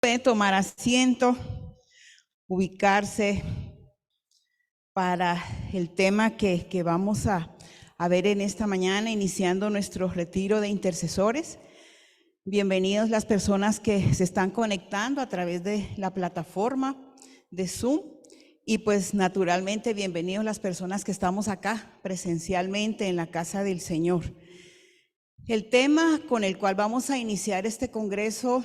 Puede tomar asiento, ubicarse para el tema que vamos a ver en esta mañana, iniciando nuestro retiro de intercesores. Bienvenidos las personas que se están conectando a través de la plataforma de Zoom. Y pues naturalmente bienvenidos las personas que estamos acá presencialmente en la casa del Señor. El tema con el cual vamos a iniciar este congreso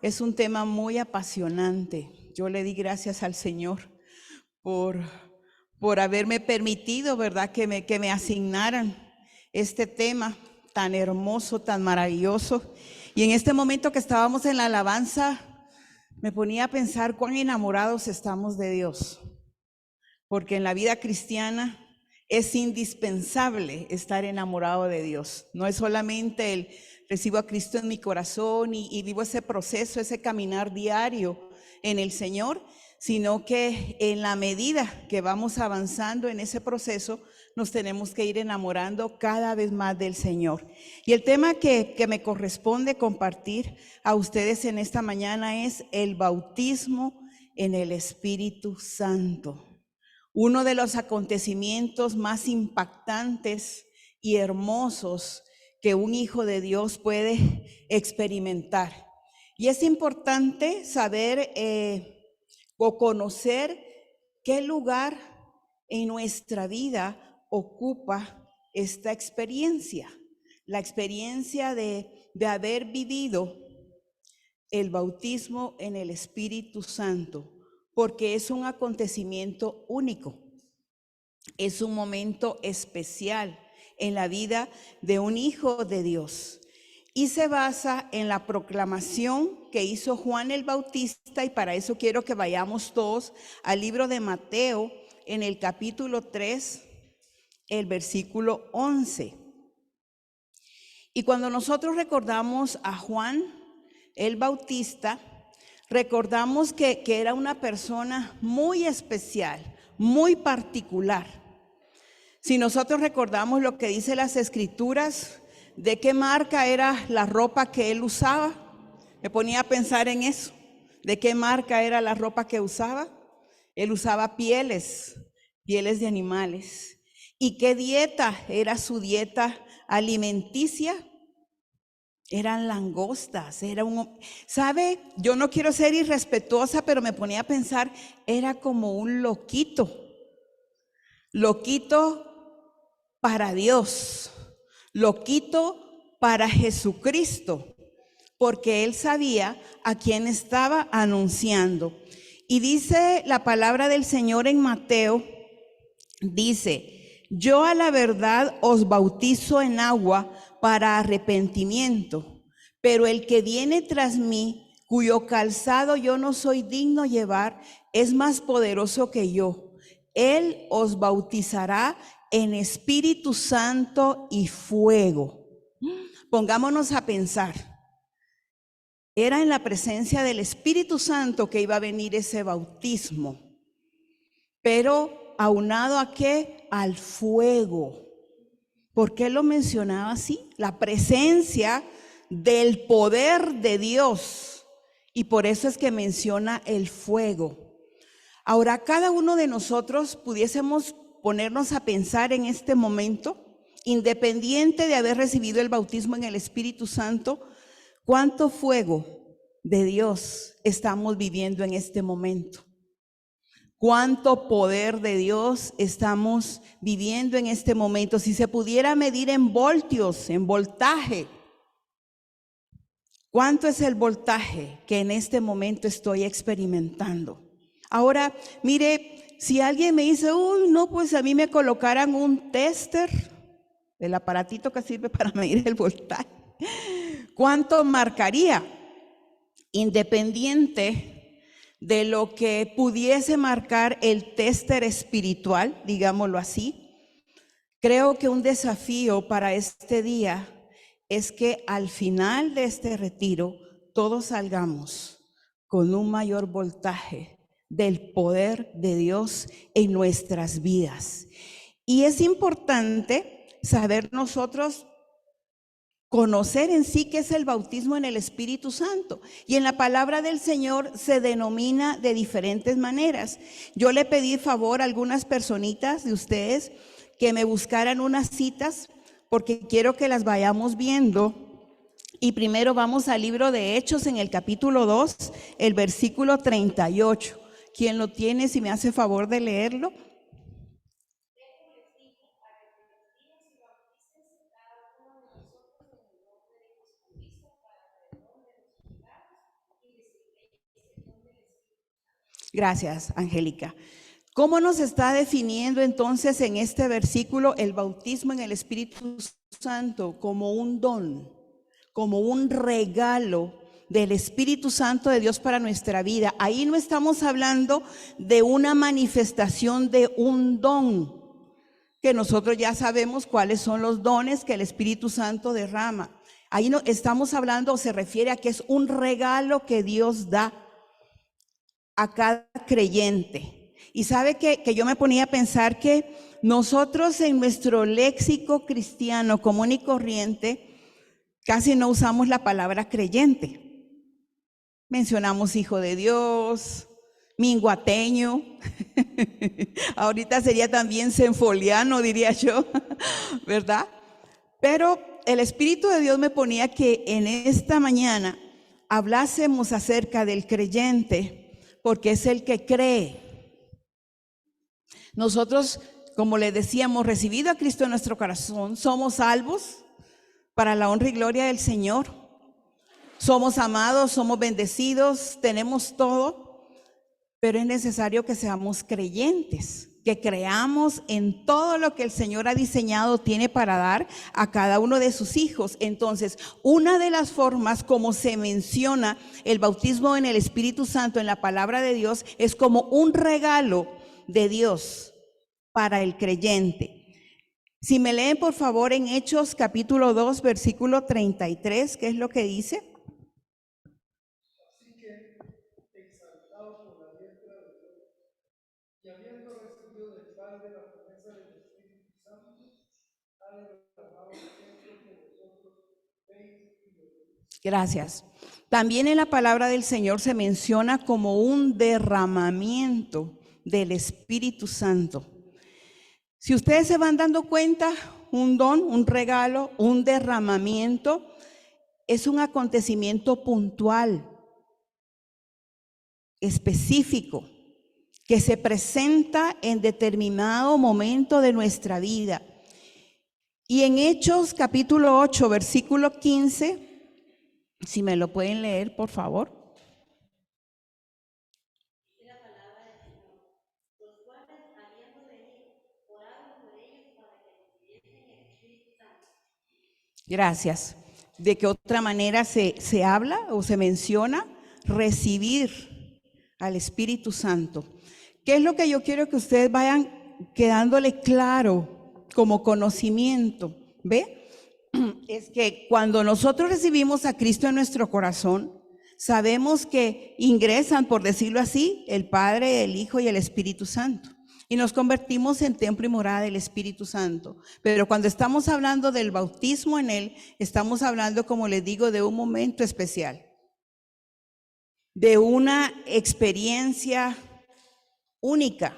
es un tema muy apasionante. Yo le di gracias al Señor por haberme permitido, ¿verdad?, que me asignaran este tema tan hermoso, tan maravilloso. Y en este momento que estábamos en la alabanza, me ponía a pensar cuán enamorados estamos de Dios. Porque en la vida cristiana es indispensable estar enamorado de Dios. No es solamente el recibo a Cristo en mi corazón y vivo ese proceso, ese caminar diario en el Señor, sino que en la medida que vamos avanzando en ese proceso, nos tenemos que ir enamorando cada vez más del Señor. Y el tema que me corresponde compartir a ustedes en esta mañana es el bautismo en el Espíritu Santo. Uno de los acontecimientos más impactantes y hermosos que un hijo de Dios puede experimentar. Y es importante saber o conocer qué lugar en nuestra vida ocupa esta experiencia. La experiencia de haber vivido el bautismo en el Espíritu Santo, porque es un acontecimiento único, es un momento especial en la vida de un hijo de Dios y se basa en la proclamación que hizo Juan el Bautista, y para eso quiero que vayamos todos al libro de Mateo en el capítulo 3, el versículo 11. Y cuando nosotros recordamos a Juan el Bautista, recordamos que era una persona muy especial, muy particular. Si nosotros recordamos lo que dice las Escrituras, de qué marca era la ropa que él usaba, me ponía a pensar en eso. ¿De qué marca era la ropa que usaba? Él usaba pieles de animales. ¿Y qué dieta era su dieta alimenticia? Eran langostas, ¿sabe? Yo no quiero ser irrespetuosa, pero me ponía a pensar, era como un loquito para Dios, loquito para Jesucristo, porque él sabía a quién estaba anunciando. Y dice la palabra del Señor en Mateo, dice: yo a la verdad os bautizo en agua para arrepentimiento, pero el que viene tras mí, cuyo calzado yo no soy digno llevar, es más poderoso que yo. Él os bautizará en Espíritu Santo y fuego. Pongámonos a pensar. Era en la presencia del Espíritu Santo que iba a venir ese bautismo, pero aunado a qué? Al fuego. ¿Por qué lo mencionaba así? La presencia del poder de Dios. Y por eso es que menciona el fuego. Ahora, cada uno de nosotros pudiésemos ponernos a pensar en este momento, independiente de haber recibido el bautismo en el Espíritu Santo, ¿cuánto fuego de Dios estamos viviendo en este momento? ¿Cuánto poder de Dios estamos viviendo en este momento? Si se pudiera medir en voltios, en voltaje, ¿cuánto es el voltaje que en este momento estoy experimentando? Ahora, mire, si alguien me dice, uy, no, pues a mí me colocaran un tester, el aparatito que sirve para medir el voltaje, ¿cuánto marcaría? Independiente de lo que pudiese marcar el tester espiritual, digámoslo así, creo que un desafío para este día es que al final de este retiro todos salgamos con un mayor voltaje del poder de Dios en nuestras vidas. Y es importante saber nosotros conocer en sí qué es el bautismo en el Espíritu Santo. Y en la palabra del Señor se denomina de diferentes maneras. Yo le pedí favor a algunas personitas de ustedes que me buscaran unas citas porque quiero que las vayamos viendo. Y primero vamos al libro de Hechos en el capítulo 2, el versículo 38. ¿Quién lo tiene? Si me hace favor de leerlo. Gracias, Angélica. ¿Cómo nos está definiendo entonces en este versículo el bautismo en el Espíritu Santo? Como un don, como un regalo del Espíritu Santo de Dios para nuestra vida. Ahí no estamos hablando de una manifestación de un don, que nosotros ya sabemos cuáles son los dones que el Espíritu Santo derrama. Ahí no estamos hablando, o se refiere a que es un regalo que Dios da a cada creyente. Y sabe que yo me ponía a pensar que nosotros en nuestro léxico cristiano común y corriente casi no usamos la palabra creyente. Mencionamos hijo de Dios, minguateño, ahorita sería también senfoliano, diría yo, ¿verdad? Pero el Espíritu de Dios me ponía que en esta mañana hablásemos acerca del creyente, porque es el que cree. Nosotros, como le decíamos, recibido a Cristo en nuestro corazón, somos salvos para la honra y gloria del Señor. Somos amados, somos bendecidos, tenemos todo, pero es necesario que seamos creyentes, que creamos en todo lo que el Señor ha diseñado, tiene para dar a cada uno de sus hijos. Entonces, una de las formas como se menciona el bautismo en el Espíritu Santo en la palabra de Dios es como un regalo de Dios para el creyente. Si me leen por favor en Hechos capítulo 2 versículo 33, ¿qué es lo que dice? Así que, exaltado por la diestra de Dios, y habiendo recibido del Padre la promesa del Espíritu Santo, ha derramado esto que vosotros veis y oís. Gracias. También en la palabra del Señor se menciona como un derramamiento del Espíritu Santo. Si ustedes se van dando cuenta, un don, un regalo, un derramamiento, es un acontecimiento puntual, específico, que se presenta en determinado momento de nuestra vida. Y en Hechos capítulo 8, versículo 15, si me lo pueden leer, por favor. Gracias. ¿De qué otra manera se habla o se menciona? Recibir al Espíritu Santo. ¿Qué es lo que yo quiero que ustedes vayan quedándole claro como conocimiento? ¿Ve? Es que cuando nosotros recibimos a Cristo en nuestro corazón, sabemos que ingresan, por decirlo así, el Padre, el Hijo y el Espíritu Santo. Y nos convertimos en templo y morada del Espíritu Santo. Pero cuando estamos hablando del bautismo en Él, estamos hablando, como les digo, de un momento especial, de una experiencia única.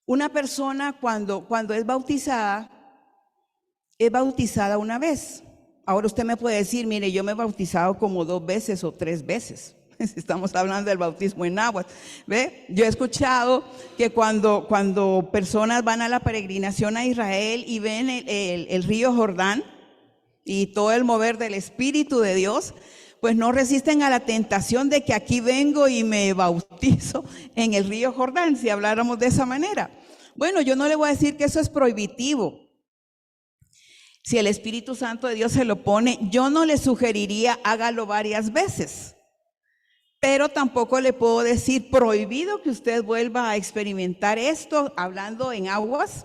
Una persona cuando es bautizada una vez. Ahora usted me puede decir, mire, yo me he bautizado como 2 veces o 3 veces. Estamos hablando del bautismo en aguas. ¿Ve? Yo he escuchado que cuando personas van a la peregrinación a Israel y ven el río Jordán y todo el mover del Espíritu de Dios, pues no resisten a la tentación de que aquí vengo y me bautizo en el río Jordán, si habláramos de esa manera. Bueno, yo no le voy a decir que eso es prohibitivo. Si el Espíritu Santo de Dios se lo pone, yo no le sugeriría hágalo varias veces. Pero tampoco le puedo decir prohibido que usted vuelva a experimentar esto hablando en aguas,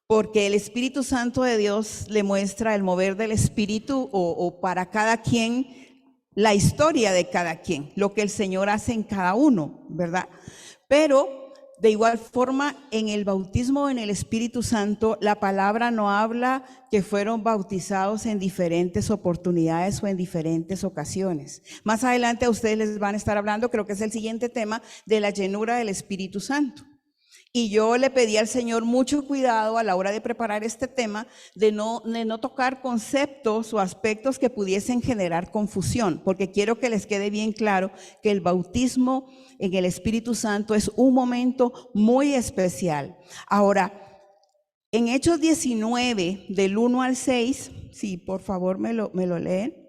porque el Espíritu Santo de Dios le muestra el mover del Espíritu o para cada quien, la historia de cada quien, lo que el Señor hace en cada uno, ¿verdad? Pero De igual forma, en el bautismo en el Espíritu Santo, la palabra no habla que fueron bautizados en diferentes oportunidades o en diferentes ocasiones. Más adelante a ustedes les van a estar hablando, creo que es el siguiente tema, de la llenura del Espíritu Santo. Y yo le pedí al Señor mucho cuidado a la hora de preparar este tema, de no tocar conceptos o aspectos que pudiesen generar confusión, porque quiero que les quede bien claro que el bautismo en el Espíritu Santo es un momento muy especial. Ahora, en Hechos 19, del 1 al 6, sí, por favor me lo leen.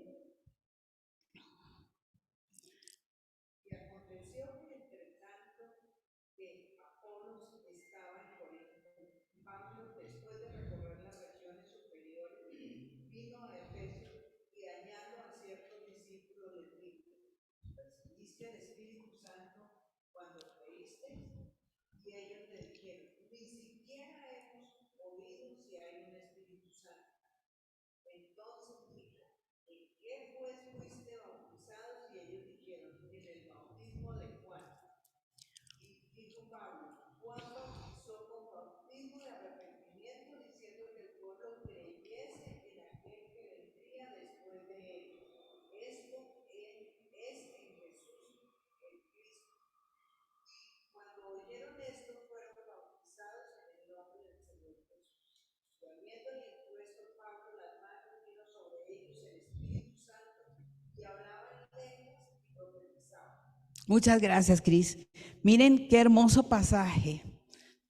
Muchas gracias, Cris. Miren qué hermoso pasaje.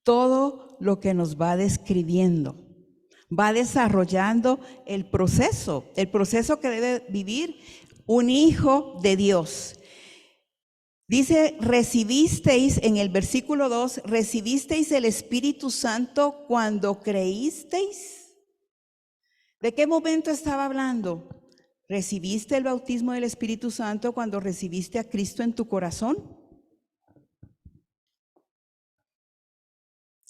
Todo lo que nos va describiendo, va desarrollando el proceso que debe vivir un hijo de Dios. Dice, recibisteis, en el versículo 2, recibisteis el Espíritu Santo cuando creísteis. ¿De qué momento estaba hablando? ¿Recibiste el bautismo del Espíritu Santo cuando recibiste a Cristo en tu corazón?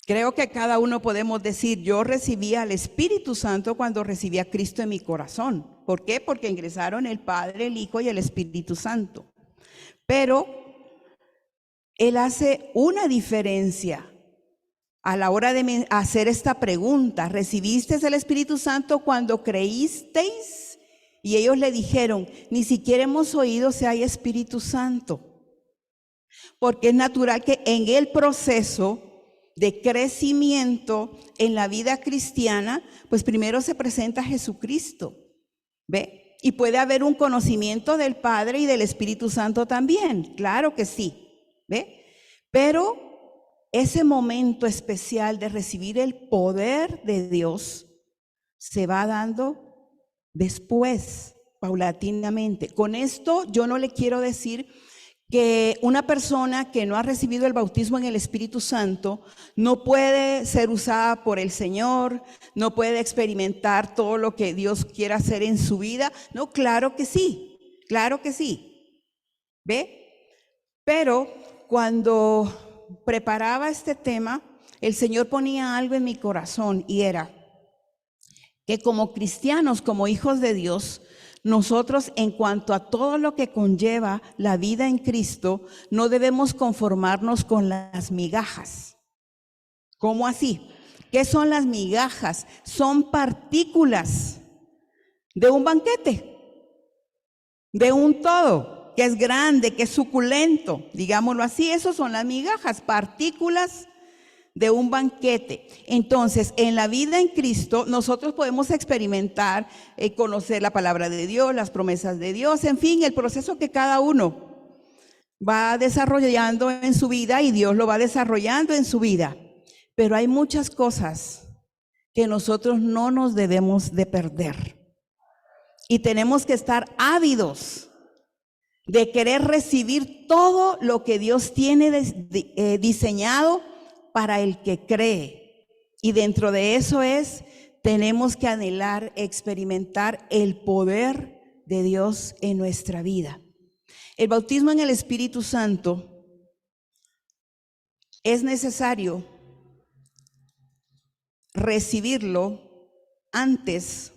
Creo que cada uno podemos decir, yo recibí al Espíritu Santo cuando recibí a Cristo en mi corazón. ¿Por qué? Porque ingresaron el Padre, el Hijo y el Espíritu Santo. Pero Él hace una diferencia a la hora de hacer esta pregunta. ¿Recibisteis el Espíritu Santo cuando creísteis? Y ellos le dijeron, ni siquiera hemos oído si hay Espíritu Santo. Porque es natural que en el proceso de crecimiento en la vida cristiana, pues primero se presenta Jesucristo, ¿ve? Y puede haber un conocimiento del Padre y del Espíritu Santo también, claro que sí, ¿ve? Pero ese momento especial de recibir el poder de Dios se va dando después, paulatinamente. Con esto yo no le quiero decir que una persona que no ha recibido el bautismo en el Espíritu Santo no puede ser usada por el Señor, no puede experimentar todo lo que Dios quiere hacer en su vida. No, claro que sí, ¿ve? Pero cuando preparaba este tema, el Señor ponía algo en mi corazón y era que como cristianos, como hijos de Dios, nosotros, en cuanto a todo lo que conlleva la vida en Cristo, no debemos conformarnos con las migajas. ¿Cómo así? ¿Qué son las migajas? Son partículas de un banquete, de un todo, que es grande, que es suculento, digámoslo así. Esas son las migajas, partículas de un banquete. Entonces, en la vida en Cristo, nosotros podemos experimentar, conocer la palabra de Dios, las promesas de Dios, en fin, el proceso que cada uno va desarrollando en su vida y Dios lo va desarrollando en su vida. Pero hay muchas cosas que nosotros no nos debemos de perder. Y tenemos que estar ávidos de querer recibir todo lo que Dios tiene diseñado para el que cree. Y dentro de eso tenemos que anhelar, experimentar el poder de Dios en nuestra vida. El bautismo en el Espíritu Santo es necesario recibirlo antes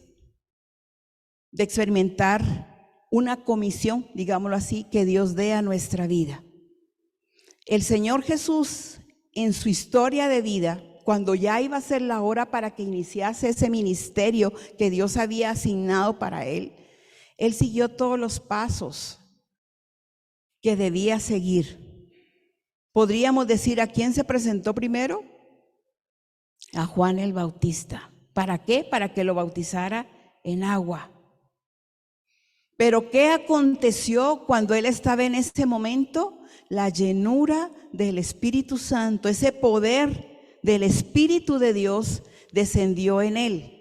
de experimentar una comisión, digámoslo así, que Dios dé a nuestra vida. El Señor Jesús en su historia de vida, cuando ya iba a ser la hora para que iniciase ese ministerio que Dios había asignado para él, él siguió todos los pasos que debía seguir. Podríamos decir, ¿a quién se presentó primero? A Juan el Bautista. ¿Para qué? Para que lo bautizara en agua. Pero ¿qué aconteció cuando él estaba en ese momento? La llenura del Espíritu Santo, ese poder del Espíritu de Dios descendió en él.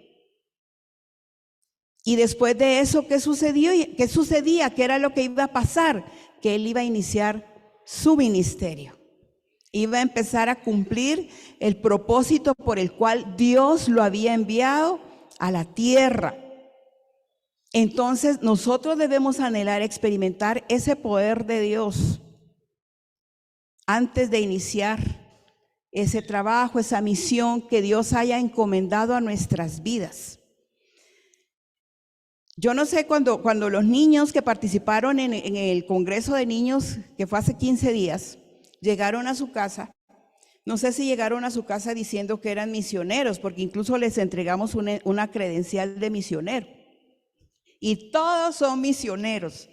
Y después de eso, ¿qué sucedió? ¿Qué sucedía? ¿Qué era lo que iba a pasar? Que él iba a iniciar su ministerio. Iba a empezar a cumplir el propósito por el cual Dios lo había enviado a la tierra. Entonces nosotros debemos anhelar experimentar ese poder de Dios antes de iniciar ese trabajo, esa misión que Dios haya encomendado a nuestras vidas. Yo no sé, cuando los niños que participaron en el Congreso de Niños, que fue hace 15 días, llegaron a su casa, no sé si llegaron a su casa diciendo que eran misioneros, porque incluso les entregamos una credencial de misionero. Y todos son misioneros.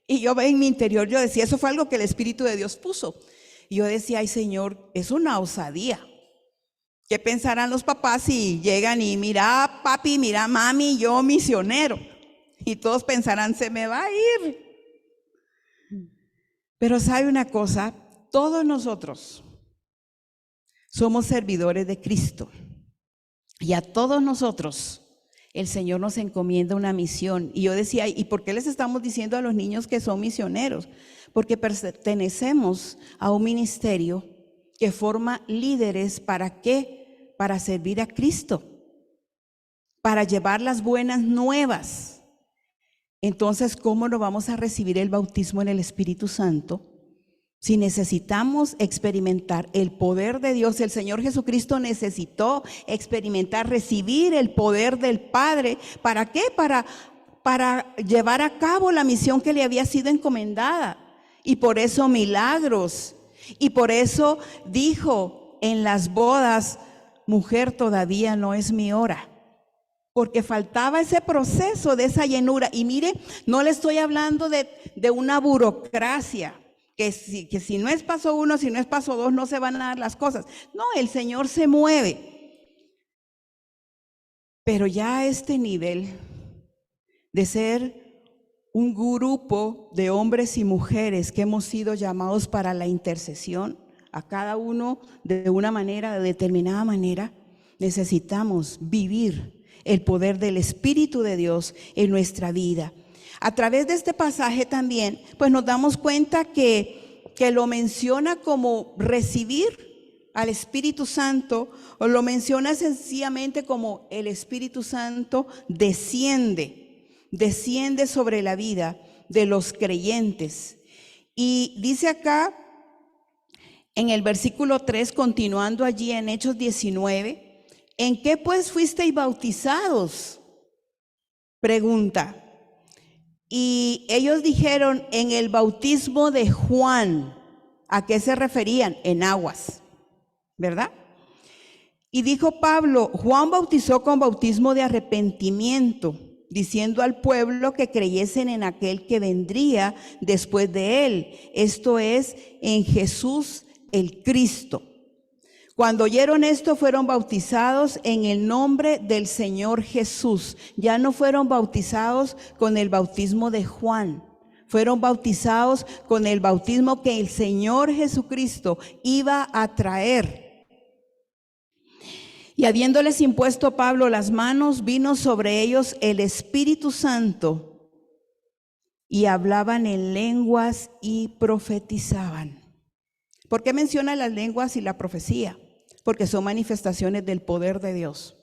Y yo en mi interior, yo decía, eso fue algo que el Espíritu de Dios puso. Y yo decía, ay Señor, es una osadía. ¿Qué pensarán los papás si llegan y mira papi, mira mami, yo misionero? Y todos pensarán, se me va a ir. Pero sabe una cosa, todos nosotros somos servidores de Cristo. Y a todos nosotros el Señor nos encomienda una misión. Y yo decía, ¿y por qué les estamos diciendo a los niños que son misioneros? Porque pertenecemos a un ministerio que forma líderes. ¿Para qué? Para servir a Cristo, para llevar las buenas nuevas. Entonces, ¿cómo no vamos a recibir el bautismo en el Espíritu Santo? Si necesitamos experimentar el poder de Dios, el Señor Jesucristo necesitó experimentar, recibir el poder del Padre. ¿Para qué? Para llevar a cabo la misión que le había sido encomendada. Y por eso milagros. Y por eso dijo en las bodas, mujer, todavía no es mi hora. Porque faltaba ese proceso de esa llenura. Y mire, no le estoy hablando de una burocracia. Que si no es paso 1, si no es paso 2, no se van a dar las cosas. No, el Señor se mueve. Pero ya a este nivel de ser un grupo de hombres y mujeres que hemos sido llamados para la intercesión, a cada uno de una manera, de determinada manera, necesitamos vivir el poder del Espíritu de Dios en nuestra vida. A través de este pasaje también, pues nos damos cuenta que lo menciona como recibir al Espíritu Santo, o lo menciona sencillamente como el Espíritu Santo desciende sobre la vida de los creyentes. Y dice acá en el versículo 3, continuando allí en Hechos 19, ¿en qué pues fuisteis bautizados? Pregunta. Y ellos dijeron, en el bautismo de Juan. ¿A qué se referían? En aguas, ¿verdad? Y dijo Pablo, Juan bautizó con bautismo de arrepentimiento, diciendo al pueblo que creyesen en aquel que vendría después de él, esto es, en Jesús el Cristo. Cuando oyeron esto, fueron bautizados en el nombre del Señor Jesús. Ya no fueron bautizados con el bautismo de Juan, fueron bautizados con el bautismo que el Señor Jesucristo iba a traer. Y habiéndoles impuesto Pablo las manos, vino sobre ellos el Espíritu Santo, y hablaban en lenguas y profetizaban. ¿Por qué menciona las lenguas y la profecía? Porque son manifestaciones del poder de Dios.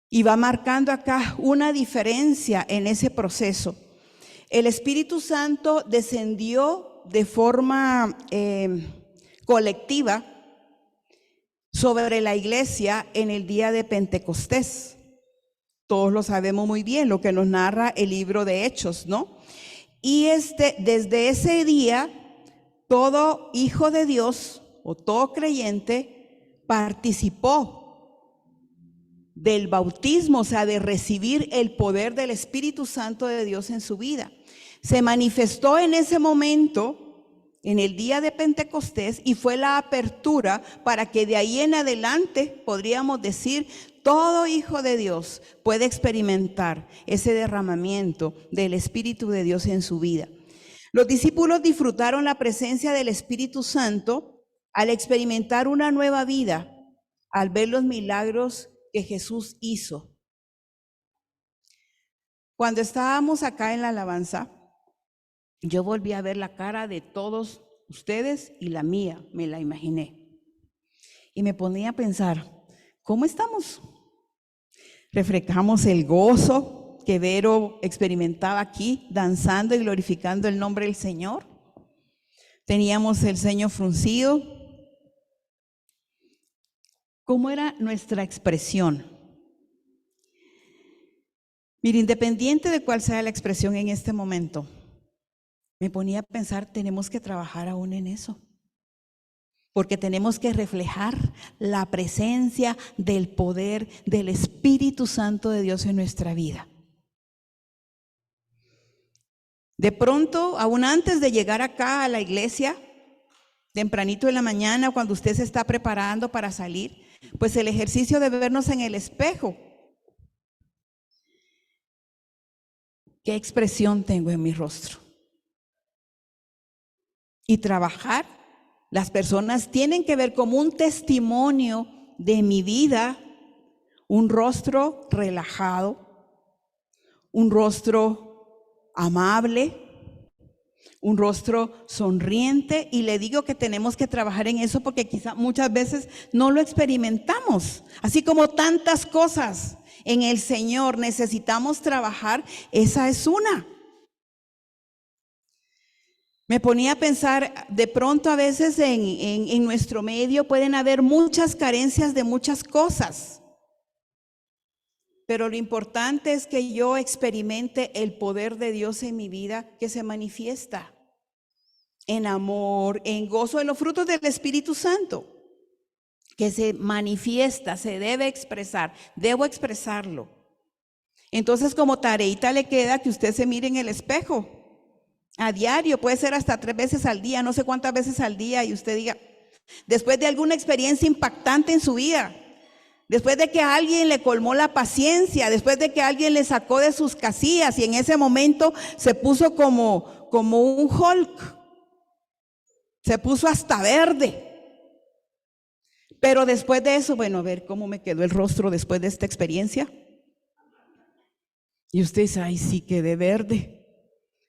Y va marcando acá una diferencia en ese proceso. El Espíritu Santo descendió de forma colectiva sobre la iglesia en el día de Pentecostés. Todos lo sabemos muy bien, lo que nos narra el libro de Hechos, ¿no? Y desde ese día todo hijo de Dios o todo creyente participó del bautismo, o sea, de recibir el poder del Espíritu Santo de Dios en su vida. Se manifestó en ese momento, en el día de Pentecostés, y fue la apertura para que de ahí en adelante, podríamos decir, todo hijo de Dios puede experimentar ese derramamiento del Espíritu de Dios en su vida. Los discípulos disfrutaron la presencia del Espíritu Santo al experimentar una nueva vida, al ver los milagros que Jesús hizo. Cuando estábamos acá en la alabanza, yo volví a ver la cara de todos ustedes y la mía, me la imaginé. Y me ponía a pensar, ¿cómo estamos? Reflejamos el gozo que Vero experimentaba aquí, danzando y glorificando el nombre del Señor. Teníamos el ceño fruncido. ¿Cómo era nuestra expresión? Mire, independiente de cuál sea la expresión en este momento, me ponía a pensar, tenemos que trabajar aún en eso. Porque tenemos que reflejar la presencia del poder del Espíritu Santo de Dios en nuestra vida. De pronto, aún antes de llegar acá a la iglesia, tempranito en la mañana, cuando usted se está preparando para salir, pues el ejercicio de vernos en el espejo. ¿Qué expresión tengo en mi rostro? Y trabajar. Las personas tienen que ver como un testimonio de mi vida, un rostro relajado, un rostro amable, un rostro sonriente, y le digo que tenemos que trabajar en eso porque quizá muchas veces no lo experimentamos, así como tantas cosas en el Señor necesitamos trabajar, esa es una. Me ponía a pensar, de pronto a veces en nuestro medio pueden haber muchas carencias de muchas cosas, pero lo importante es que yo experimente el poder de Dios en mi vida, que se manifiesta en amor, en gozo, en los frutos del Espíritu Santo, que se manifiesta, se debe expresar, debo expresarlo. Entonces, como tareita le queda que usted se mire en el espejo a diario, puede ser hasta 3 veces al día, no sé cuántas veces al día, y usted diga, después de alguna experiencia impactante en su vida, después de que alguien le colmó la paciencia, después de que alguien le sacó de sus casillas y en ese momento se puso como un Hulk, se puso hasta verde. Pero después de eso, bueno, a ver cómo me quedó el rostro después de esta experiencia. Y usted dice, ay, sí, quedé verde.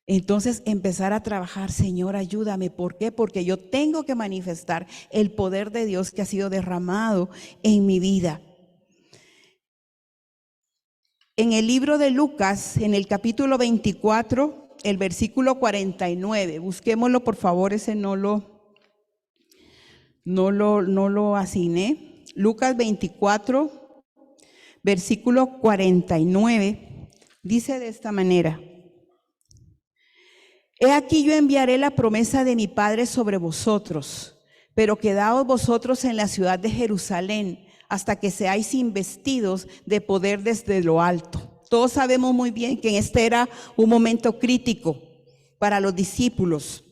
Entonces empezar a trabajar, Señor, ayúdame. ¿Por qué? Porque yo tengo que manifestar el poder de Dios que ha sido derramado en mi vida. En el libro de Lucas, en el capítulo 24, el versículo 49, busquémoslo por favor, ese no lo asigné. Lucas 24, versículo 49, dice de esta manera: He aquí yo enviaré la promesa de mi Padre sobre vosotros, pero quedaos vosotros en la ciudad de Jerusalén hasta que seáis investidos de poder desde lo alto. Todos sabemos muy bien que este era un momento crítico para los discípulos,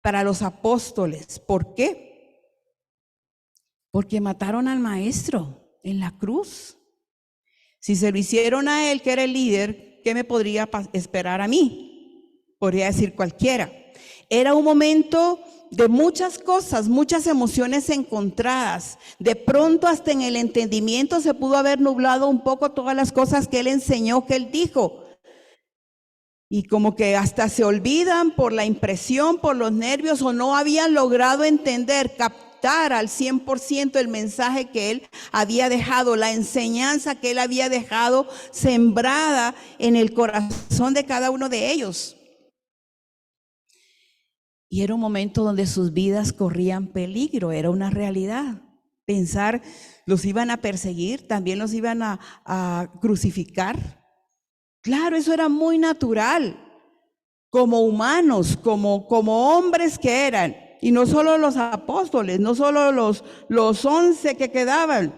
para los apóstoles. ¿Por qué? Porque mataron al maestro en la cruz. Si se lo hicieron a él, que era el líder, ¿qué me podría esperar a mí? Podría decir cualquiera. Era un momento de muchas cosas, muchas emociones encontradas. De pronto hasta en el entendimiento se pudo haber nublado un poco todas las cosas que él enseñó, que él dijo. Y como que hasta se olvidan por la impresión, por los nervios, o no habían logrado entender, captar al 100% el mensaje que él había dejado, la enseñanza que él había dejado sembrada en el corazón de cada uno de ellos. Y era un momento donde sus vidas corrían peligro, era una realidad. Pensar, los iban a perseguir, también los iban a crucificar. Claro, eso era muy natural. como humanos, como hombres que eran. Y no solo los apóstoles, no solo los 11 que quedaban,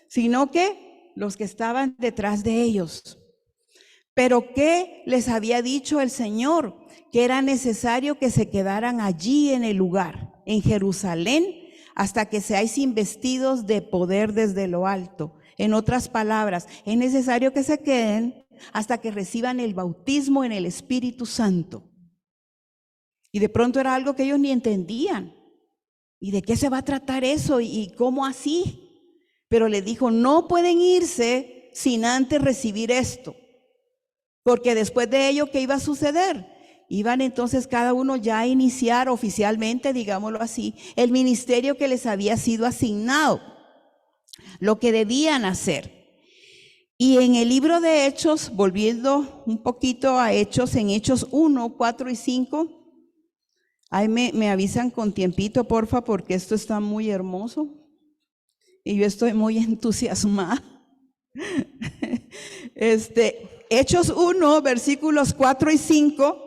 sino que los que estaban detrás de ellos. Pero ¿qué les había dicho el Señor? Que era necesario que se quedaran allí en el lugar, en Jerusalén, hasta que seáis investidos de poder desde lo alto. En otras palabras, es necesario que se queden hasta que reciban el bautismo en el Espíritu Santo. Y de pronto era algo que ellos ni entendían. ¿Y de qué se va a tratar eso? ¿Y cómo así? Pero les dijo, no pueden irse sin antes recibir esto. Porque después de ello, ¿qué iba a suceder? Iban entonces cada uno ya a iniciar oficialmente, digámoslo así, el ministerio que les había sido asignado, lo que debían hacer. Y en el libro de Hechos, volviendo un poquito a Hechos, en Hechos 1, 4 y 5, ahí me avisan con tiempito, porfa, porque esto está muy hermoso y yo estoy muy entusiasmada. Hechos 1, versículos 4 y 5,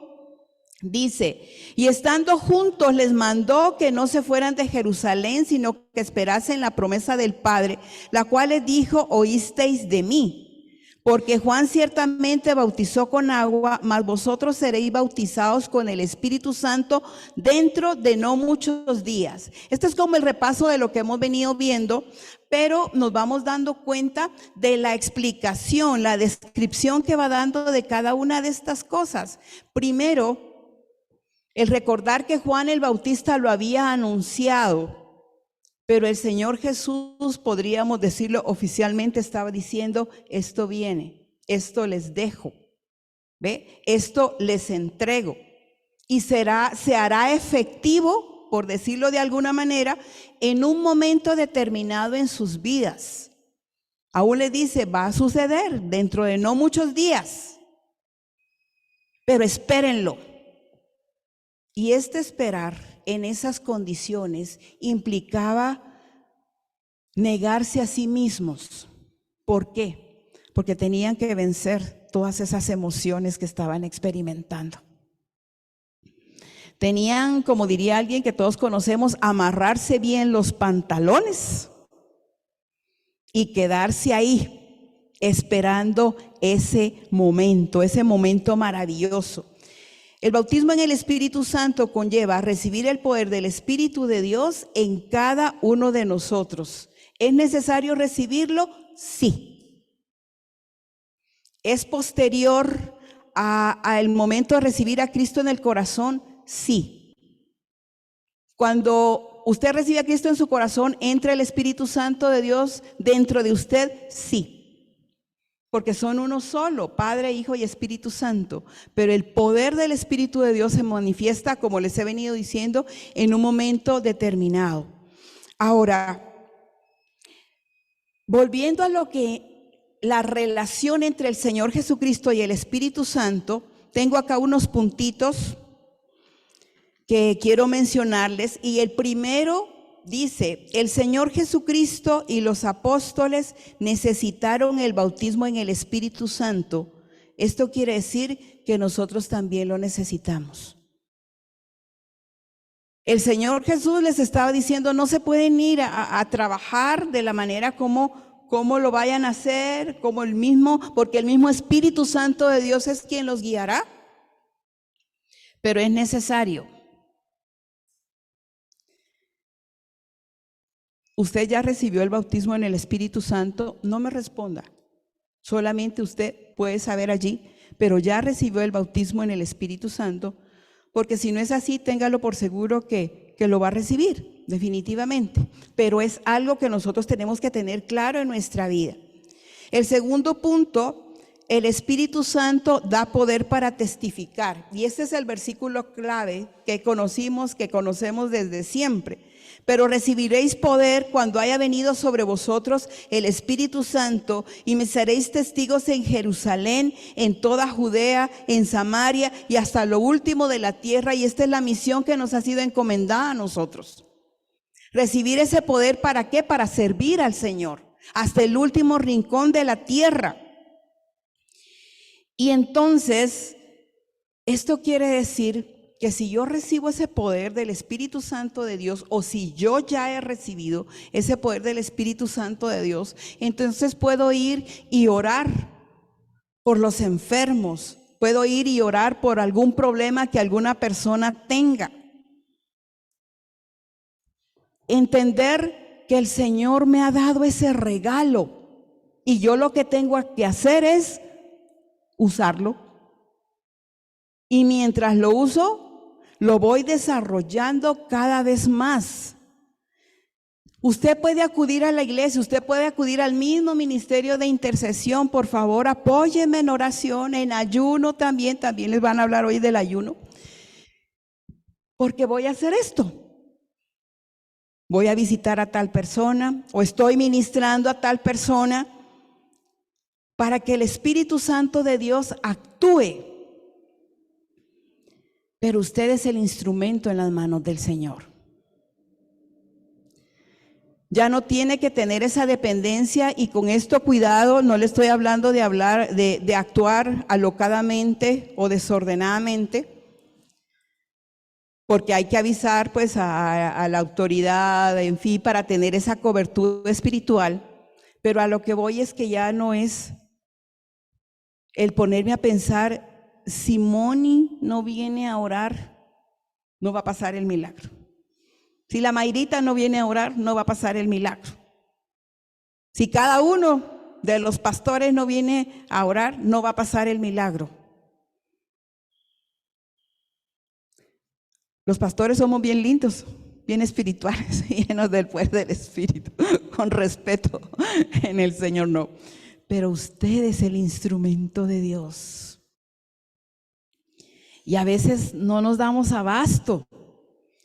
dice, y estando juntos les mandó que no se fueran de Jerusalén, sino que esperasen la promesa del Padre, la cual les dijo, oísteis de mí. Porque Juan ciertamente bautizó con agua, mas vosotros seréis bautizados con el Espíritu Santo dentro de no muchos días. Este es como el repaso de lo que hemos venido viendo, pero nos vamos dando cuenta de la explicación, la descripción que va dando de cada una de estas cosas. Primero, el recordar que Juan el Bautista lo había anunciado, pero el Señor Jesús, podríamos decirlo oficialmente, estaba diciendo, esto viene, esto les dejo, ¿ve? Esto les entrego. Y se hará efectivo, por decirlo de alguna manera, en un momento determinado en sus vidas. Aún le dice, va a suceder dentro de no muchos días, pero espérenlo. Y esperar en esas condiciones implicaba negarse a sí mismos. ¿Por qué? Porque tenían que vencer todas esas emociones que estaban experimentando. Tenían, como diría alguien que todos conocemos, amarrarse bien los pantalones y quedarse ahí esperando ese momento maravilloso. El bautismo en el Espíritu Santo conlleva recibir el poder del Espíritu de Dios en cada uno de nosotros. ¿Es necesario recibirlo? Sí. ¿Es posterior al momento de recibir a Cristo en el corazón? Sí. Cuando usted recibe a Cristo en su corazón, ¿entra el Espíritu Santo de Dios dentro de usted? Sí. Porque son uno solo, Padre, Hijo y Espíritu Santo. Pero el poder del Espíritu de Dios se manifiesta, como les he venido diciendo, en un momento determinado. Ahora, volviendo a lo que la relación entre el Señor Jesucristo y el Espíritu Santo, tengo acá unos puntitos que quiero mencionarles. Y el primero dice, el Señor Jesucristo y los apóstoles necesitaron el bautismo en el Espíritu Santo. Esto quiere decir que nosotros también lo necesitamos. El Señor Jesús les estaba diciendo, no se pueden ir a trabajar de la manera como lo vayan a hacer, porque el mismo Espíritu Santo de Dios es quien los guiará. Pero es necesario. ¿Usted ya recibió el bautismo en el Espíritu Santo? No me responda. Solamente usted puede saber allí, pero ya recibió el bautismo en el Espíritu Santo, porque si no es así, téngalo por seguro que lo va a recibir, definitivamente. Pero es algo que nosotros tenemos que tener claro en nuestra vida. El segundo punto, el Espíritu Santo da poder para testificar. Y este es el versículo clave que conocemos desde siempre. Pero recibiréis poder cuando haya venido sobre vosotros el Espíritu Santo, y me seréis testigos en Jerusalén, en toda Judea, en Samaria y hasta lo último de la tierra. Y esta es la misión que nos ha sido encomendada a nosotros. Recibir ese poder, ¿para qué? Para servir al Señor hasta el último rincón de la tierra. Y entonces Esto quiere decir que si yo recibo ese poder del Espíritu Santo de Dios, o si yo ya he recibido ese poder del Espíritu Santo de Dios, entonces puedo ir y orar por los enfermos, puedo ir y orar por algún problema que alguna persona tenga. Entender que el Señor me ha dado ese regalo y yo lo que tengo que hacer es usarlo. Y mientras lo uso, lo voy desarrollando cada vez más. Usted puede acudir a la iglesia, usted puede acudir al mismo ministerio de intercesión. Por favor, apóyeme en oración, en ayuno también les van a hablar hoy del ayuno. Porque voy a hacer esto. Voy a visitar a tal persona o estoy ministrando a tal persona para que el Espíritu Santo de Dios actúe. Pero usted es el instrumento en las manos del Señor. Ya no tiene que tener esa dependencia, y con esto cuidado, no le estoy hablando de actuar alocadamente o desordenadamente, porque hay que avisar pues a la autoridad, en fin, para tener esa cobertura espiritual. Pero a lo que voy es que ya no es el ponerme a pensar, si Moni no viene a orar, no va a pasar el milagro. Si la Mayrita no viene a orar, no va a pasar el milagro. Si cada uno de los pastores no viene a orar, no va a pasar el milagro. Los pastores somos bien lindos, bien espirituales, llenos del poder del Espíritu, con respeto en el Señor, no. Pero usted es el instrumento de Dios. Y a veces no nos damos abasto,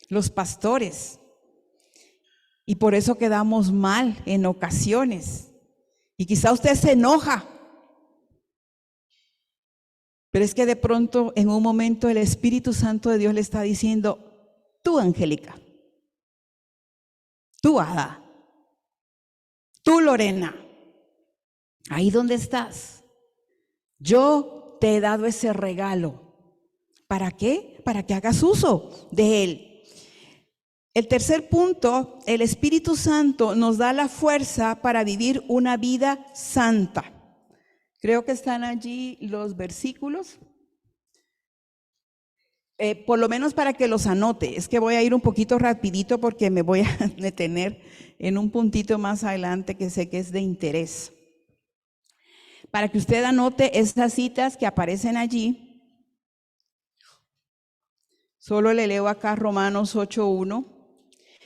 los pastores, y por eso quedamos mal en ocasiones. Y quizá usted se enoja, pero es que de pronto en un momento el Espíritu Santo de Dios le está diciendo, tú, Angélica, tú, Ada, tú, Lorena, ahí donde estás, yo te he dado ese regalo. ¿Para qué? Para que hagas uso de él. El tercer punto, el Espíritu Santo nos da la fuerza para vivir una vida santa. Creo que están allí los versículos, por lo menos para que los anote. Es que voy a ir un poquito rapidito porque me voy a detener en un puntito más adelante que sé que es de interés. Para que usted anote estas citas que aparecen allí, solo le leo acá Romanos 8:1.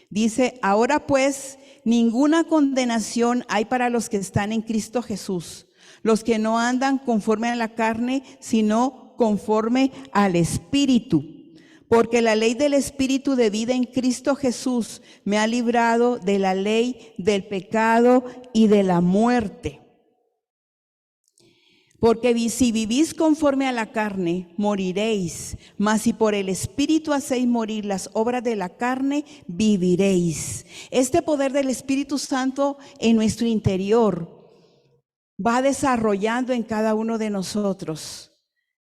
Dice, ahora pues, ninguna condenación hay para los que están en Cristo Jesús, los que no andan conforme a la carne, sino conforme al Espíritu. Porque la ley del Espíritu de vida en Cristo Jesús me ha librado de la ley del pecado y de la muerte. Porque si vivís conforme a la carne, moriréis, mas si por el Espíritu hacéis morir las obras de la carne, viviréis. Este poder del Espíritu Santo en nuestro interior va desarrollando en cada uno de nosotros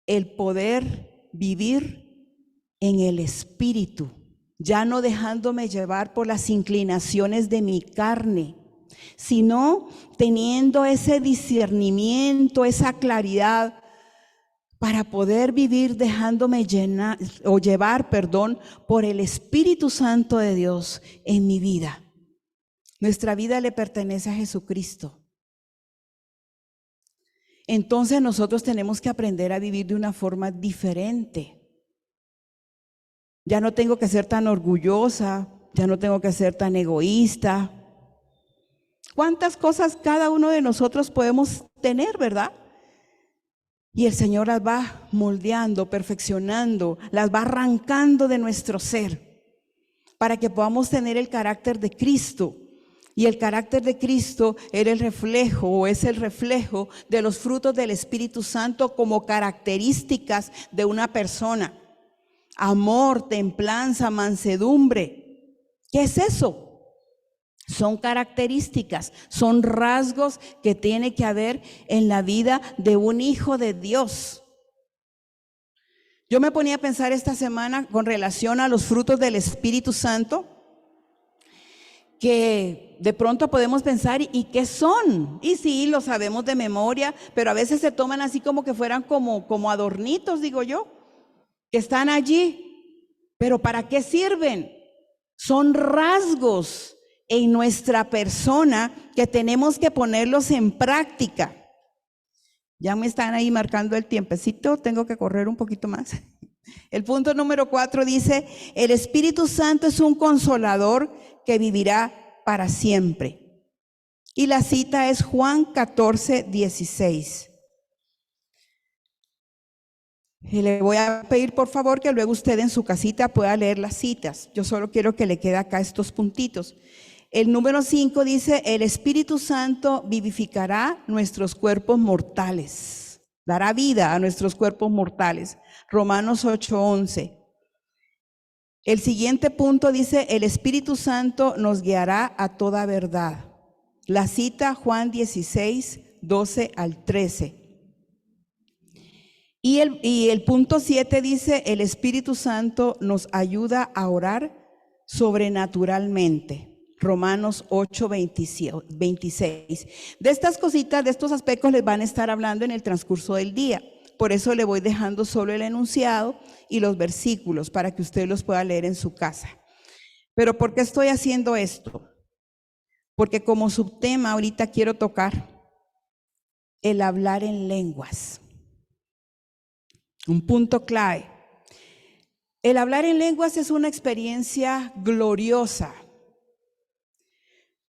el poder vivir en el Espíritu, ya no dejándome llevar por las inclinaciones de mi carne, sino teniendo ese discernimiento, esa claridad para poder vivir dejándome llevar por el Espíritu Santo de Dios en mi vida. Nuestra vida le pertenece a Jesucristo. Entonces nosotros tenemos que aprender a vivir de una forma diferente. Ya no tengo que ser tan orgullosa, ya no tengo que ser tan egoísta. ¿Cuántas cosas cada uno de nosotros podemos tener, verdad? Y el Señor las va moldeando, perfeccionando, las va arrancando de nuestro ser para que podamos tener el carácter de Cristo. Y el carácter de Cristo era el reflejo o es el reflejo de los frutos del Espíritu Santo como características de una persona. Amor, templanza, mansedumbre. ¿Qué es eso? Son características, son rasgos que tiene que haber en la vida de un hijo de Dios. Yo me ponía a pensar esta semana con relación a los frutos del Espíritu Santo, que de pronto podemos pensar, ¿y qué son? Y sí, lo sabemos de memoria, pero a veces se toman así como que fueran como adornitos, digo yo, que están allí. Pero ¿para qué sirven? Son rasgos en nuestra persona que tenemos que ponerlos en práctica. Ya me están ahí marcando el tiempecito, tengo que correr un poquito más. El punto número 4 dice, el Espíritu Santo es un consolador que vivirá para siempre. Y la cita es Juan 14:16. Y le voy a pedir por favor que luego usted en su casita pueda leer las citas. Yo solo quiero que le quede acá estos puntitos. El número 5 dice, el Espíritu Santo vivificará nuestros cuerpos mortales, dará vida a nuestros cuerpos mortales. Romanos 8:11. El siguiente punto dice, el Espíritu Santo nos guiará a toda verdad. La cita Juan 16:12 al 13. Y el punto 7 dice, el Espíritu Santo nos ayuda a orar sobrenaturalmente. Romanos 8:26. De estas cositas, de estos aspectos les van a estar hablando en el transcurso del día. Por eso le voy dejando solo el enunciado y los versículos para que usted los pueda leer en su casa. Pero ¿por qué estoy haciendo esto? Porque como subtema ahorita quiero tocar el hablar en lenguas. Un punto clave. El hablar en lenguas es una experiencia gloriosa.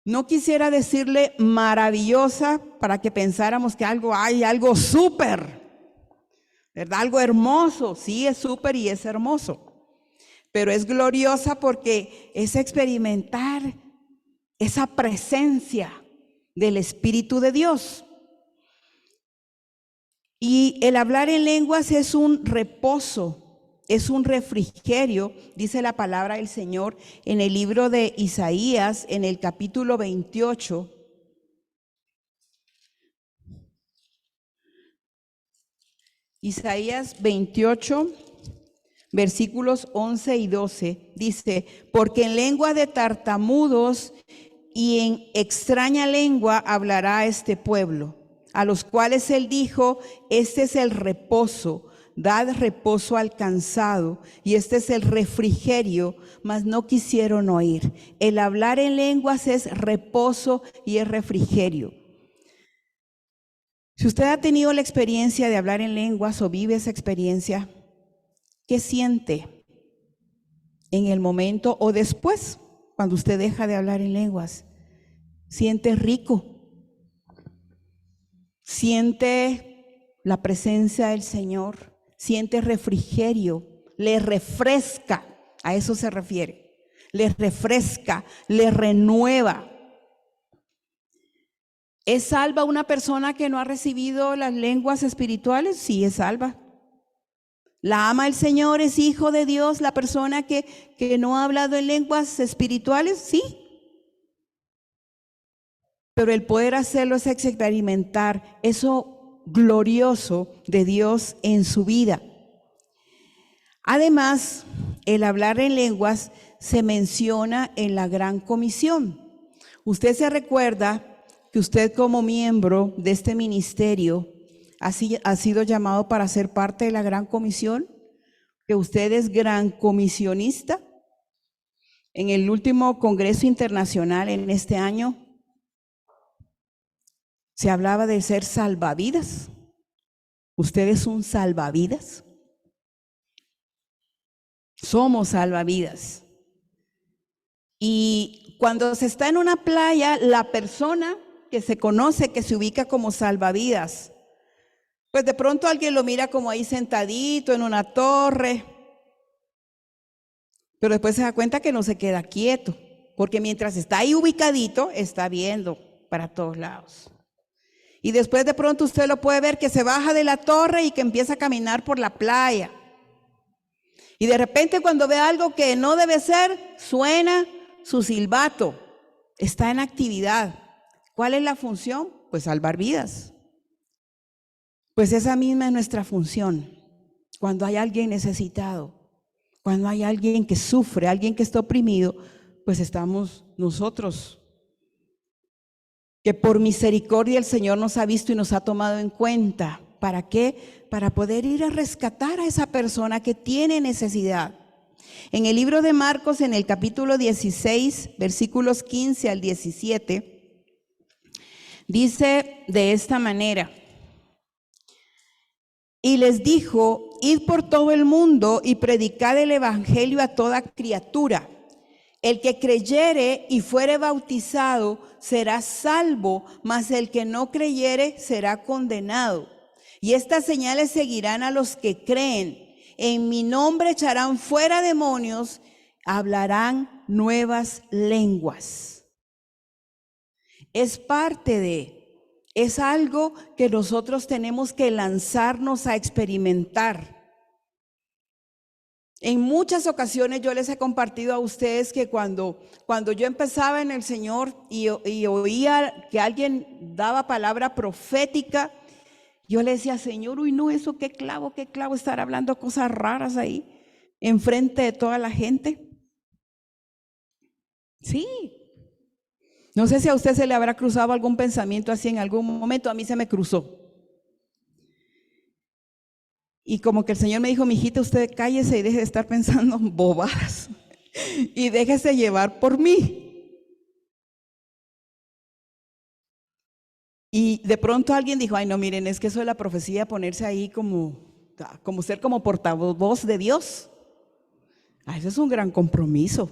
No quisiera decirle maravillosa para que pensáramos que hay algo súper, ¿verdad? Algo hermoso. Sí, es súper y es hermoso. Pero es gloriosa porque es experimentar esa presencia del Espíritu de Dios. Y el hablar en lenguas es un reposo. Es un refrigerio, dice la palabra del Señor en el libro de Isaías, en el capítulo 28. Isaías 28, versículos 11 y 12, dice, porque en lengua de tartamudos y en extraña lengua hablará este pueblo, a los cuales él dijo, este es el reposo. Dad reposo al cansado, y este es el refrigerio, mas no quisieron oír. El hablar en lenguas es reposo y es refrigerio. Si usted ha tenido la experiencia de hablar en lenguas o vive esa experiencia, ¿qué siente en el momento o después, cuando usted deja de hablar en lenguas? ¿Siente rico? ¿Siente la presencia del Señor? Siente refrigerio, le refresca, a eso se refiere, le refresca, le renueva. ¿Es salva una persona que no ha recibido las lenguas espirituales? Sí, es salva. ¿La ama el Señor? ¿Es hijo de Dios la persona que no ha hablado en lenguas espirituales? Sí. Pero el poder hacerlo es experimentar eso glorioso de Dios en su vida. Además, el hablar en lenguas se menciona en la Gran Comisión. Usted se recuerda que usted como miembro de este ministerio ha sido llamado para ser parte de la Gran Comisión, que usted es gran comisionista. En el último Congreso Internacional en este año se hablaba de ser salvavidas. ¿Usted es un salvavidas? Somos salvavidas. Y cuando se está en una playa, la persona que se conoce, que se ubica como salvavidas, pues de pronto alguien lo mira como ahí sentadito en una torre, pero después se da cuenta que no se queda quieto, porque mientras está ahí ubicadito, está viendo para todos lados. Y después de pronto usted lo puede ver que se baja de la torre y que empieza a caminar por la playa. Y de repente cuando ve algo que no debe ser, suena su silbato. Está en actividad. ¿Cuál es la función? Pues salvar vidas. Pues esa misma es nuestra función. Cuando hay alguien necesitado, cuando hay alguien que sufre, alguien que está oprimido, pues estamos nosotros, que por misericordia el Señor nos ha visto y nos ha tomado en cuenta. ¿Para qué? Para poder ir a rescatar a esa persona que tiene necesidad. En el libro de Marcos, en el capítulo 16, versículos 15 al 17, dice de esta manera: y les dijo: id por todo el mundo y predicad el evangelio a toda criatura. El que creyere y fuere bautizado será salvo, mas el que no creyere será condenado. Y estas señales seguirán a los que creen: en mi nombre echarán fuera demonios, hablarán nuevas lenguas. Es parte de, es algo que nosotros tenemos que lanzarnos a experimentar. En muchas ocasiones yo les he compartido a ustedes que cuando yo empezaba en el Señor y oía que alguien daba palabra profética, yo le decía: Señor, uy, no, eso qué clavo estar hablando cosas raras ahí enfrente de toda la gente. Sí. No sé si a usted se le habrá cruzado algún pensamiento así en algún momento. A mí se me cruzó. Y como que el Señor me dijo: mijita, usted cállese y deje de estar pensando bobadas y déjese llevar por mí. Y de pronto alguien dijo: ay, no, miren, es que eso de la profecía, ponerse ahí como ser como portavoz de Dios, eso es un gran compromiso.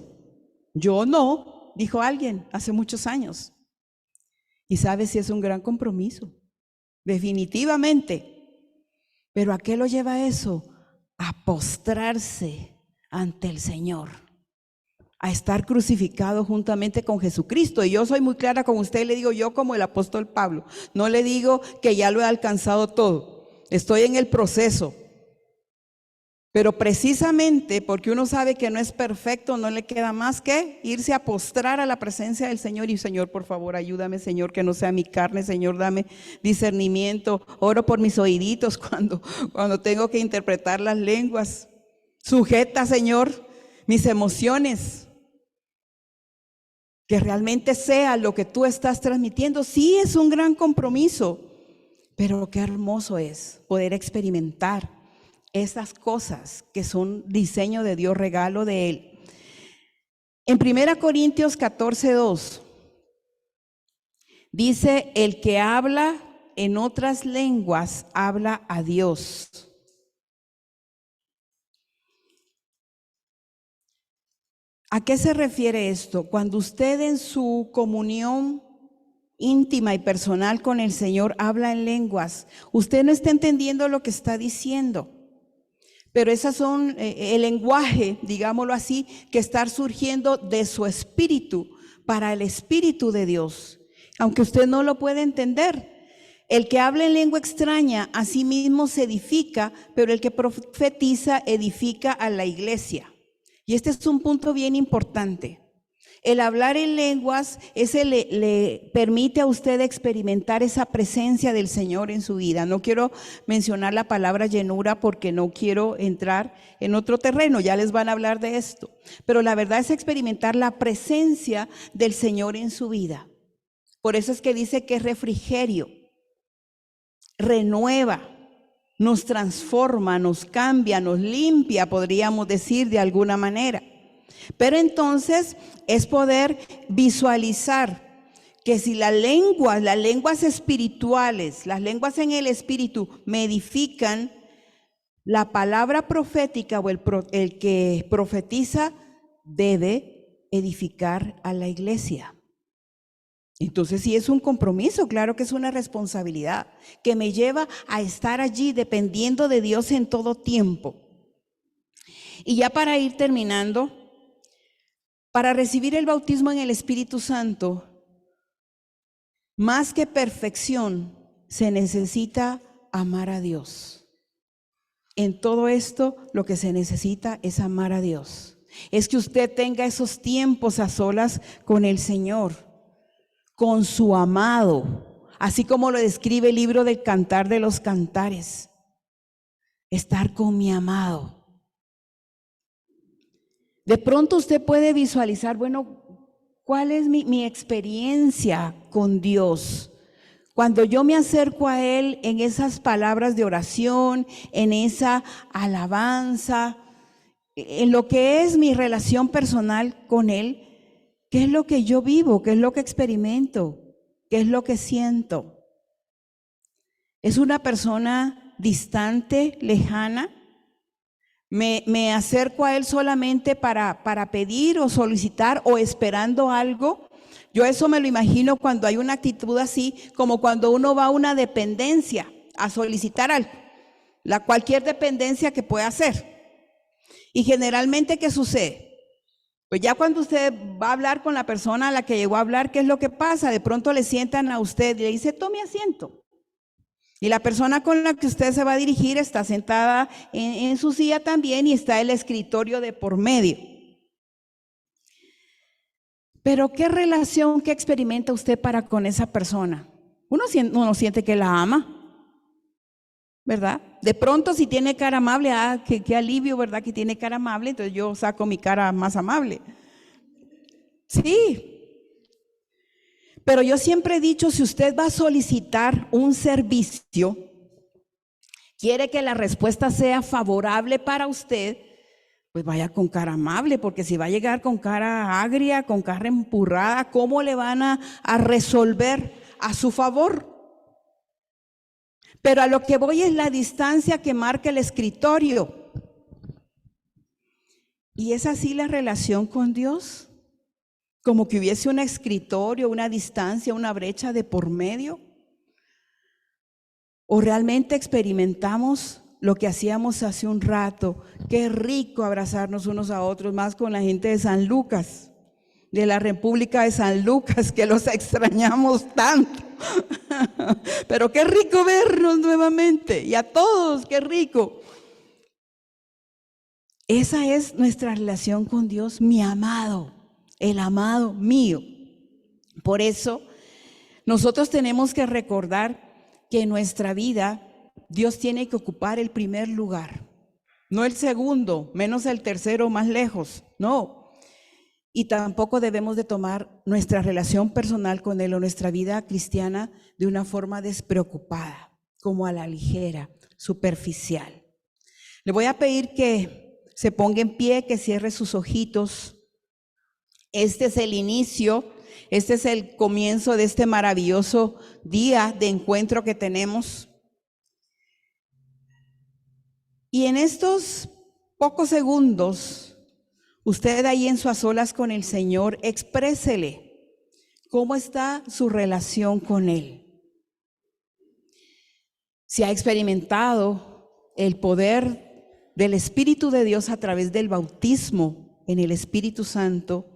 Yo no, dijo alguien hace muchos años. Y sabes, si es un gran compromiso, definitivamente. Pero ¿a qué lo lleva eso? A postrarse ante el Señor, a estar crucificado juntamente con Jesucristo. Y yo soy muy clara con usted, le digo yo como el apóstol Pablo, no le digo que ya lo he alcanzado todo, estoy en el proceso. Pero precisamente porque uno sabe que no es perfecto, no le queda más que irse a postrar a la presencia del Señor. Y Señor, por favor, ayúdame, Señor, que no sea mi carne. Señor, dame discernimiento. Oro por mis oíditos cuando tengo que interpretar las lenguas. Sujeta, Señor, mis emociones, que realmente sea lo que tú estás transmitiendo. Sí, es un gran compromiso, pero qué hermoso es poder experimentar esas cosas que son diseño de Dios, regalo de Él. En 1 Corintios 14:2 dice: el que habla en otras lenguas habla a Dios. ¿A qué se refiere esto? Cuando usted en su comunión íntima y personal con el Señor habla en lenguas, usted no está entendiendo lo que está diciendo. Pero esas son el lenguaje, digámoslo así, que está surgiendo de su espíritu para el Espíritu de Dios, aunque usted no lo puede entender. El que habla en lengua extraña a sí mismo se edifica, pero el que profetiza edifica a la iglesia. Y este es un punto bien importante. El hablar en lenguas, ese le permite a usted experimentar esa presencia del Señor en su vida. No quiero mencionar la palabra llenura porque no quiero entrar en otro terreno, ya les van a hablar de esto. Pero la verdad es experimentar la presencia del Señor en su vida. Por eso es que dice que es refrigerio, renueva, nos transforma, nos cambia, nos limpia, podríamos decir de alguna manera. Pero entonces es poder visualizar que si las lenguas espirituales, las lenguas en el espíritu me edifican, la palabra profética o el que profetiza debe edificar a la iglesia. Entonces sí es un compromiso, claro que es una responsabilidad que me lleva a estar allí dependiendo de Dios en todo tiempo. Y ya para ir terminando, para recibir el bautismo en el Espíritu Santo, más que perfección, se necesita amar a Dios. En todo esto, lo que se necesita es amar a Dios. Es que usted tenga esos tiempos a solas con el Señor, con su amado, así como lo describe el libro del Cantar de los Cantares. estar con mi amado. De pronto usted puede visualizar, bueno, ¿cuál es mi experiencia con Dios? Cuando yo me acerco a Él en esas palabras de oración, en esa alabanza, en lo que es mi relación personal con Él, ¿qué es lo que yo vivo? ¿Qué es lo que experimento? ¿Qué es lo que siento? ¿Es una persona distante, lejana? ¿Me acerco a Él solamente para pedir o solicitar o esperando algo? Yo eso me lo imagino cuando hay una actitud así, como cuando uno va a una dependencia a solicitar algo, cualquier dependencia que pueda hacer. Y generalmente, ¿qué sucede? Pues ya cuando usted va a hablar con la persona a la que llegó a hablar, ¿qué es lo que pasa? De pronto le sientan a usted y le dice, tome asiento. Y la persona con la que usted se va a dirigir está sentada en su silla también y está el escritorio de por medio. Pero ¿qué relación, qué experimenta usted para con esa persona? Uno siente que la ama, ¿verdad? De pronto si tiene cara amable, qué alivio, ¿verdad? Que tiene cara amable, entonces yo saco mi cara más amable. Sí. Pero yo siempre he dicho, si usted va a solicitar un servicio, quiere que la respuesta sea favorable para usted, pues vaya con cara amable, porque si va a llegar con cara agria, con cara empurrada, ¿cómo le van a resolver a su favor? Pero a lo que voy es la distancia que marca el escritorio. ¿Y es así la relación con Dios? Como que hubiese un escritorio, una distancia, una brecha de por medio. ¿O realmente experimentamos lo que hacíamos hace un rato? Qué rico abrazarnos unos a otros, más con la gente de San Lucas, de la República de San Lucas, que los extrañamos tanto. Pero qué rico vernos nuevamente, y a todos, qué rico. Esa es nuestra relación con Dios, mi amado, el amado mío. Por eso, nosotros tenemos que recordar que en nuestra vida Dios tiene que ocupar el primer lugar, no el segundo, menos el tercero más lejos, no. Y tampoco debemos de tomar nuestra relación personal con Él o nuestra vida cristiana de una forma despreocupada, como a la ligera, superficial. Le voy a pedir que se ponga en pie, que cierre sus ojitos. Este es el inicio, este es el comienzo de este maravilloso día de encuentro que tenemos. Y en estos pocos segundos, usted ahí en sus solas con el Señor, exprésele cómo está su relación con Él. Si ha experimentado el poder del Espíritu de Dios a través del bautismo en el Espíritu Santo,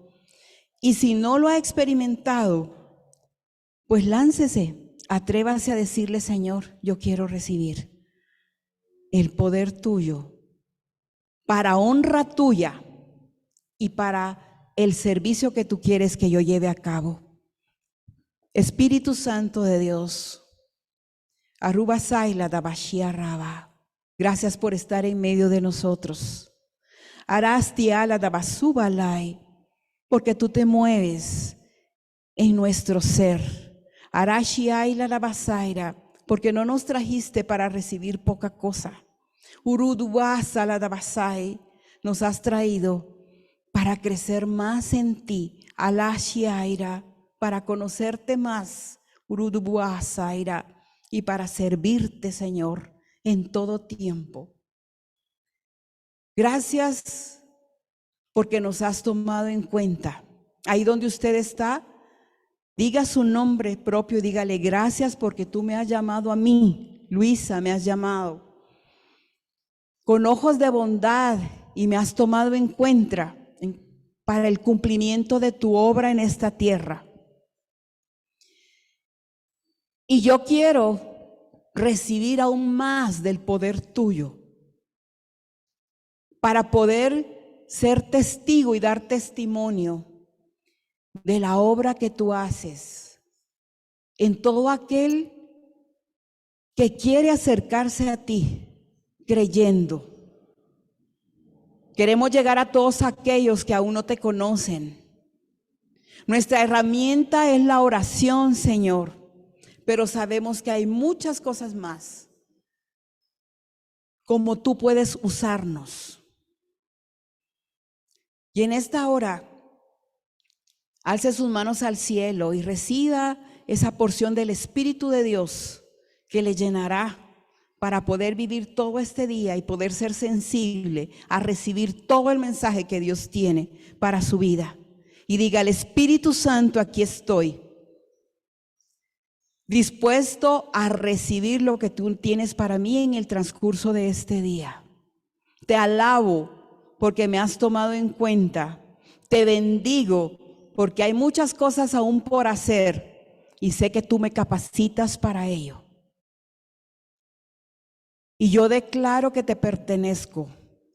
y si no lo ha experimentado, pues láncese, atrévase a decirle, Señor, yo quiero recibir el poder tuyo para honra tuya y para el servicio que tú quieres que yo lleve a cabo. Espíritu Santo de Dios, Aruba Saila Dabashia Raba, gracias por estar en medio de nosotros. Arasti Ala Dabasubalai, porque tú te mueves en nuestro ser. Arashi Aila Dabasaira, porque no nos trajiste para recibir poca cosa. Uruduasa la Dabasai, nos has traído para crecer más en ti. Alashi Aira, para conocerte más. Uruduasa Aira, y para servirte, Señor, en todo tiempo. Gracias porque nos has tomado en cuenta. Ahí donde usted está, diga su nombre propio y dígale, gracias porque tú me has llamado a mí, Luisa, me has llamado con ojos de bondad y me has tomado en cuenta para el cumplimiento de tu obra en esta tierra. Y yo quiero recibir aún más del poder tuyo para poder ser testigo y dar testimonio de la obra que tú haces en todo aquel que quiere acercarse a ti, creyendo. Queremos llegar a todos aquellos que aún no te conocen. Nuestra herramienta es la oración, Señor, pero sabemos que hay muchas cosas más como tú puedes usarnos. Y en esta hora, alce sus manos al cielo y reciba esa porción del Espíritu de Dios que le llenará para poder vivir todo este día y poder ser sensible a recibir todo el mensaje que Dios tiene para su vida. Y diga: al Espíritu Santo, aquí estoy, dispuesto a recibir lo que tú tienes para mí en el transcurso de este día. Te alabo porque me has tomado en cuenta. Te bendigo porque hay muchas cosas aún por hacer y sé que tú me capacitas para ello. Y yo declaro que te pertenezco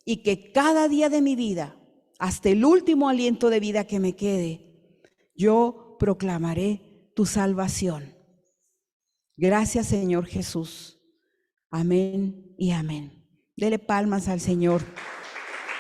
y que cada día de mi vida, hasta el último aliento de vida que me quede, yo proclamaré tu salvación. Gracias, Señor Jesús. Amén y amén. Dele palmas al Señor.